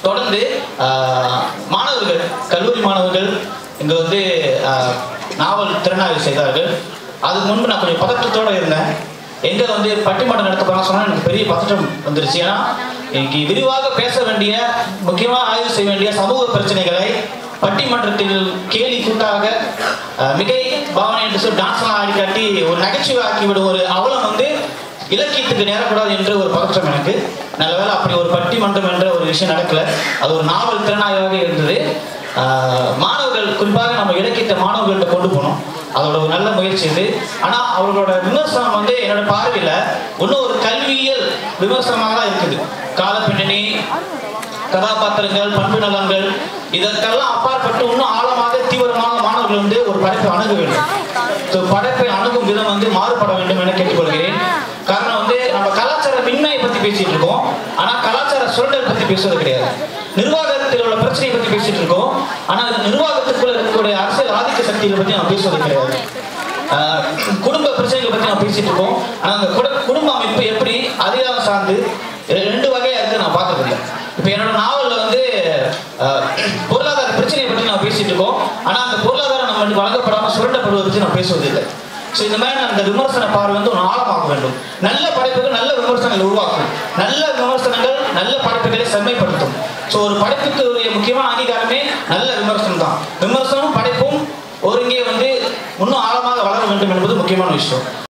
தொடர்ந்து மாணவர்கள், கல்லூரி மாணவர்கள் இங்கே வந்து நாவல் திறனாய்வு செய்தார்கள். அதுக்கு முன்பு நான் கொஞ்சம் பதற்றத்தோடு இருந்தேன். எங்கே வந்து பட்டிமன்றம் நடத்த போகிறாங்க சொன்னால் எனக்கு பெரிய பதற்றம் வந்துருச்சு. ஏன்னா இன்னைக்கு விரிவாக பேச வேண்டிய, முக்கியமாக ஆய்வு செய்ய வேண்டிய சமூக பிரச்சனைகளை பட்டிமன்றத்தில் கேலி கூட்டாக மிகை பாவனை என்று சொல்லி டான்ஸ்லாம் ஆடி காட்டி ஒரு நகைச்சுவை ஆக்கிவிடும் ஒரு அவலம் வந்து இலக்கியத்துக்கு நேரக்கூடாது என்று ஒரு பதற்றம் எனக்கு. நல்ல வேளை அப்படி ஒரு பட்டிமன்றம் என்ற ஒரு விஷயம் நடக்கல. அது ஒரு நாவல் திறனாய்வாக இருந்தது. மாணவர்கள், குறிப்பாக நம்ம இலக்கியத்தை மாணவர்கள்ட்ட கொண்டு போனோம். அதோட ஒரு நல்ல முயற்சி இது. ஆனால் அவர்களோட விமர்சனம் வந்து என்னோட பார்வையில் இன்னும் ஒரு கல்வியியல் விமர்சனமாக தான் இருக்குது. காலப்பின்னணி, கதாபாத்திரங்கள், பண்பு நலன்கள், இதற்கெல்லாம் அப்பாற்பட்டு இன்னும் ஆழமாக தீவிரமாக மாணவர்கள் வந்து ஒரு படைப்பை அணுக வேண்டும். ஸோ படைப்பை அணுகும் விதம் வந்து மாறுபட வேண்டும் என கேட்டுக்கொள்கிறேன். காரணம் வந்து நம்ம கலாச்சார மின்மையை பற்றி பேசிட்டு இருக்கோம், ஆனால் கலாச்சார சுரண்டல் பற்றி பேசுவது கிடையாது. நிர்வாகத்தில் உள்ள பிரச்சனையை பற்றி பேசிட்டு இருக்கோம், ஆனால் நிர்வாகத்துக்குள்ள இருக்கக்கூடிய அரசியல் ஆதிக்க சக்திகளை பற்றி நம்ம பேசுவது கிடையாது. குடும்ப பிரச்சனைகளை பற்றி நம்ம பேசிட்டு இருக்கோம், ஆனால் அந்த குடும்ப அமைப்பு எப்படி அதிகாரம் சார்ந்து ரெண்டு வகையாக இருக்கு நான் பார்த்ததில்லை. இப்போ என்னோட நாவலில் வந்து பொருளாதார பிரச்சனையை பற்றி நான் பேசிட்டு இருக்கோம், ஆனால் அந்த பொருளாதாரம் நம்ம வழங்கப்படாமல் சுரண்டப்படுவதை பற்றி நான் பேசுவதில்லை. ஸோ இந்த மாதிரி அந்த விமர்சன பார்வை வந்து ஒரு ஆழமாக வேண்டும். நல்ல படைப்புகள் நல்ல விமர்சனங்களை உருவாக்கும். நல்ல விமர்சனங்கள் நல்ல படைப்புகளை செம்மைப்படுத்தும். ஸோ ஒரு படைப்புக்கு உரிய முக்கியமான அங்கீகாரமே நல்ல விமர்சனம் தான். விமர்சனம் படைப்பும் ஒருங்கே வந்து இன்னும் ஆழமாக வளர வேண்டும் என்பது முக்கியமான விஷயம்.